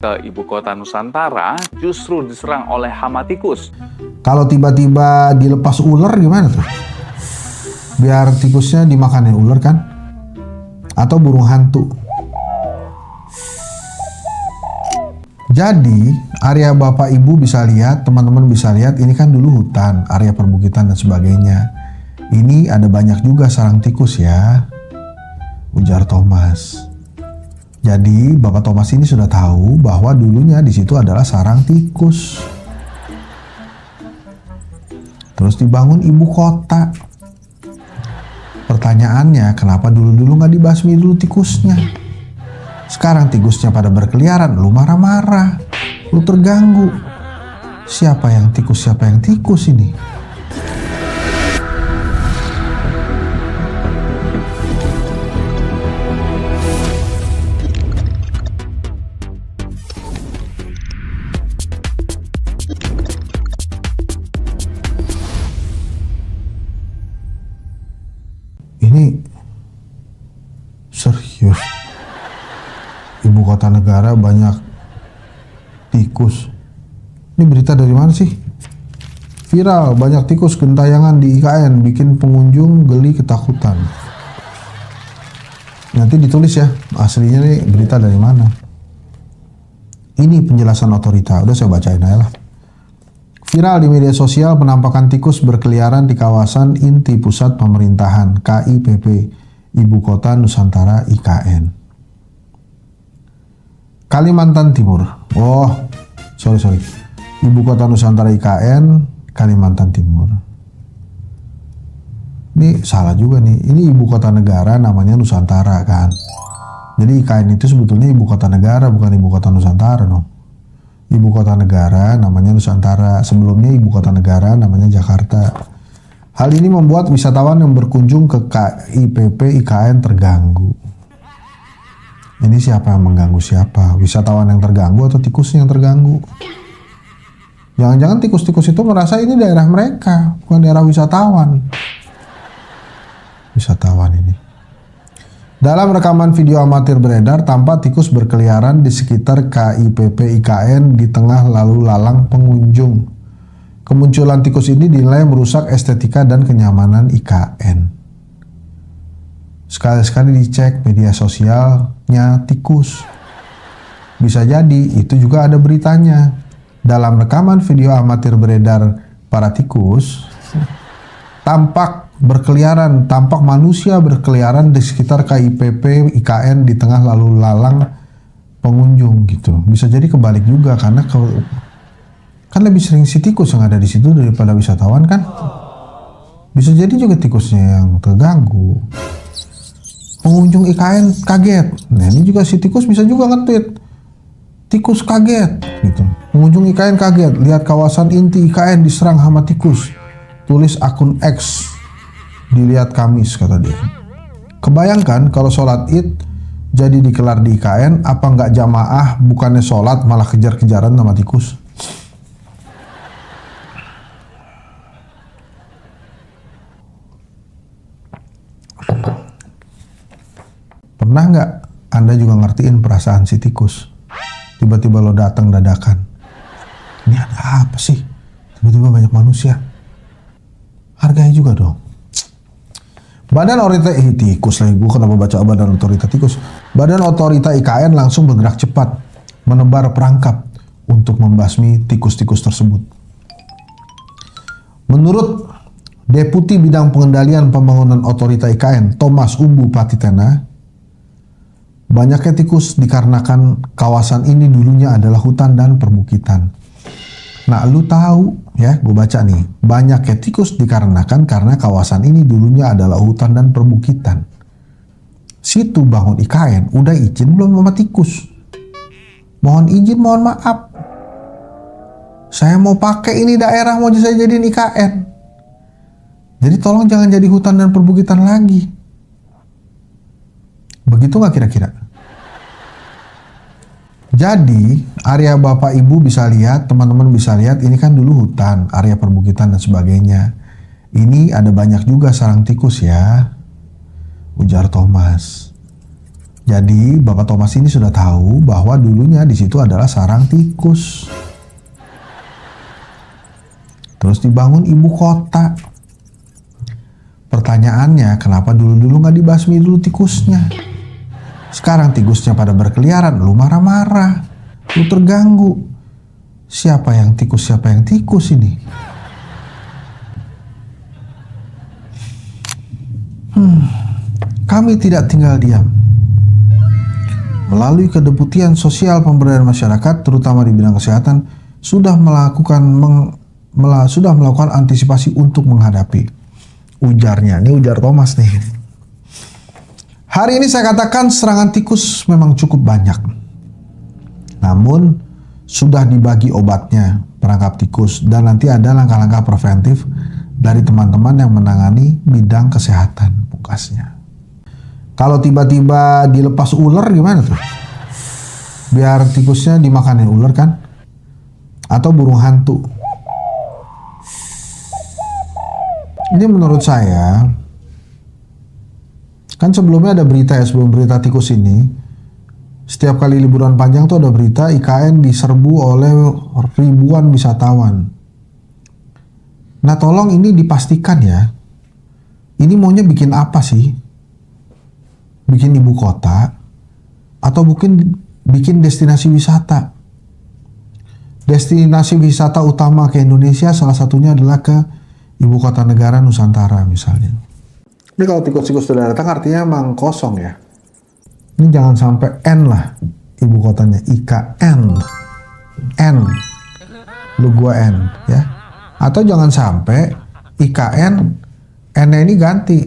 ke ibu kota Nusantara justru diserang oleh hama tikus. Kalau tiba-tiba dilepas ular gimana tuh? Biar tikusnya dimakanin ular kan? Atau burung hantu. Jadi area Bapak Ibu bisa lihat, teman-teman bisa lihat, ini kan dulu hutan, area perbukitan dan sebagainya. Ini ada banyak juga sarang tikus ya, ujar Thomas. Jadi Bapak Thomas ini sudah tahu bahwa dulunya di situ adalah sarang tikus. Terus dibangun ibu kota. Pertanyaannya, kenapa dulu-dulu nggak dibasmi dulu tikusnya? Sekarang tikusnya pada berkeliaran, lu marah-marah, lu terganggu. Siapa yang tikus, siapa yang tikus ini? Ini serius. Ibu kota negara banyak tikus. Ini berita dari mana sih? Viral, banyak tikus gentayangan di IKN bikin pengunjung geli ketakutan. Nanti ditulis ya, aslinya nih berita dari mana. Ini penjelasan otorita, udah saya bacain aja lah. Viral di media sosial penampakan tikus berkeliaran di kawasan inti pusat pemerintahan KIPP Ibu Kota Nusantara IKN. Kalimantan Timur. Oh, sorry. Ibu Kota Nusantara IKN, Kalimantan Timur. Ini salah juga nih. Ini ibu kota negara namanya Nusantara kan. Jadi IKN itu sebetulnya ibu kota negara, bukan ibu kota Nusantara dong. Ibu kota negara namanya Nusantara, sebelumnya ibu kota negara namanya Jakarta. Hal ini membuat wisatawan yang berkunjung ke KIPP IKN terganggu. Ini siapa yang mengganggu siapa? Wisatawan yang terganggu atau tikusnya yang terganggu? Jangan-jangan tikus-tikus itu merasa ini daerah mereka, bukan daerah wisatawan. Wisatawan ini. Dalam rekaman video amatir beredar, tampak tikus berkeliaran di sekitar KIPP IKN di tengah lalu lalang pengunjung. Kemunculan tikus ini dinilai merusak estetika dan kenyamanan IKN. Sekali-sekali dicek media sosialnya tikus. Bisa jadi itu juga ada beritanya. Dalam rekaman video amatir beredar para tikus, tampak manusia berkeliaran di sekitar KIPP IKN di tengah lalu lalang pengunjung gitu. Bisa jadi kebalik juga karena kan lebih sering si tikus yang ada di situ daripada wisatawan kan. Bisa jadi juga tikusnya yang terganggu. Pengunjung IKN kaget. Nah ini juga si tikus bisa juga nge-tweet. Tikus kaget gitu. Pengunjung IKN kaget lihat kawasan inti IKN diserang hama tikus. Tulis akun X. Dilihat Kamis, kata dia. Kebayangkan kalau sholat id jadi dikelar di IKN, apa nggak jamaah, bukannya sholat malah kejar-kejaran sama tikus? Pernah nggak Anda juga ngertiin perasaan si tikus? Tiba-tiba lo datang dadakan. Ini ada apa sih? Tiba-tiba banyak manusia. Hargai juga dong. Badan Otorita tikus lagi, gue kenapa baca Badan Otorita tikus? Badan Otorita IKN langsung bergerak cepat menebar perangkap untuk membasmi tikus-tikus tersebut. Menurut Deputi Bidang Pengendalian Pembangunan Otorita IKN Thomas Umbu Patitena, banyaknya tikus dikarenakan kawasan ini dulunya adalah hutan dan perbukitan. Nah, lu tahu ya, gue baca nih, banyaknya tikus dikarenakan karena kawasan ini dulunya adalah hutan dan perbukitan. Situ bangun IKN, udah izin belum sama tikus? Mohon izin, mohon maaf. Saya mau pakai ini daerah, mau saya jadiin IKN. Jadi tolong jangan jadi hutan dan perbukitan lagi. Begitu nggak kira-kira? Jadi area Bapak Ibu bisa lihat, teman-teman bisa lihat, ini kan dulu hutan, area perbukitan dan sebagainya. Ini ada banyak juga sarang tikus ya, ujar Thomas. Jadi Bapak Thomas ini sudah tahu bahwa dulunya di situ adalah sarang tikus. Terus dibangun ibu kota. Pertanyaannya, kenapa dulu-dulu nggak dibasmi dulu tikusnya? Sekarang tikusnya pada berkeliaran, lu marah-marah, lu terganggu. Siapa yang tikus ini? Kami tidak tinggal diam. Melalui kedeputian sosial pemberdayaan masyarakat, terutama di bidang kesehatan, sudah melakukan antisipasi untuk menghadapi. Ujarnya, ini ujar Thomas nih. Hari ini saya katakan serangan tikus memang cukup banyak. Namun sudah dibagi obatnya perangkap tikus dan nanti ada langkah-langkah preventif dari teman-teman yang menangani bidang kesehatan, pungkasnya. Kalau tiba-tiba dilepas ular gimana tuh? Biar tikusnya dimakanin ular kan? Atau burung hantu. Ini menurut saya, kan sebelumnya ada berita ya, sebelum berita tikus ini, setiap kali liburan panjang tuh ada berita IKN diserbu oleh ribuan wisatawan. Nah tolong ini dipastikan ya, ini maunya bikin apa sih? Bikin ibu kota atau mungkin bikin destinasi wisata. Destinasi wisata utama ke Indonesia salah satunya adalah ke ibu kota negara Nusantara misalnya. Ini kalau tikus-tikus sudah datang artinya emang kosong ya. Ini jangan sampai N lah ibu kotanya, IKN. N. Lu gua N ya. Atau jangan sampai IKN N-nya ini ganti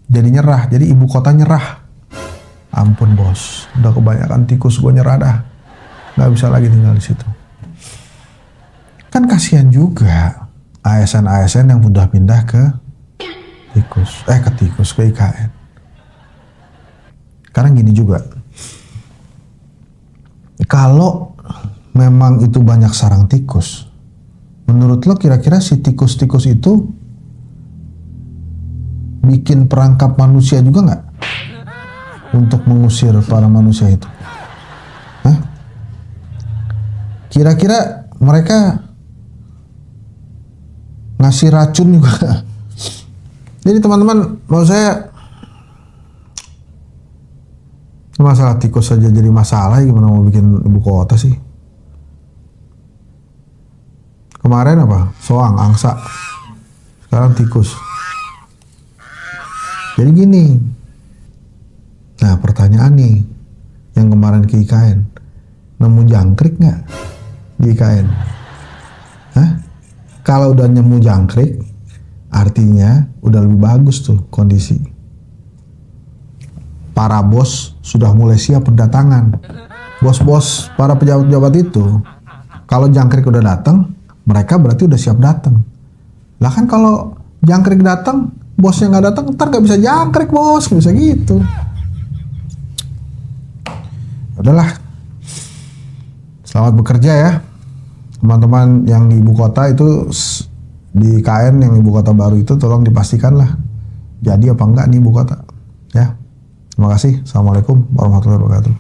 jadi nyerah, jadi ibu kota nyerah. Ampun bos, udah kebanyakan tikus, gue nyerah dah, nggak bisa lagi tinggal di situ. Kan kasihan juga ASN-ASN yang udah pindah ke IKN. Sekarang gini juga, kalau memang itu banyak sarang tikus, menurut lo kira-kira si tikus-tikus itu bikin perangkap manusia juga nggak? Untuk mengusir para manusia itu. Hah? Kira-kira mereka ngasih racun juga. Jadi teman-teman, mau saya masalah tikus saja jadi masalah, gimana mau bikin ibu kota sih? Kemarin apa? Soang, angsa. Sekarang tikus. Jadi gini. Nah pertanyaan nih, yang kemarin ke IKN, nemu jangkrik nggak di IKN? Hah? Kalau udah nemu jangkrik, artinya udah lebih bagus tuh kondisi. Para bos sudah mulai siap berdatangan. Bos-bos, para pejabat-pejabat itu, kalau jangkrik udah datang, mereka berarti udah siap datang. Lah kan kalau jangkrik datang, bosnya nggak datang, ntar nggak bisa jangkrik bos, nggak bisa gitu. Udahlah, selamat bekerja ya teman-teman yang di ibu kota itu, di KN yang ibu kota baru itu, tolong dipastikan lah jadi apa enggak nih ibu kota ya. Terima kasih. Assalamualaikum warahmatullahi wabarakatuh.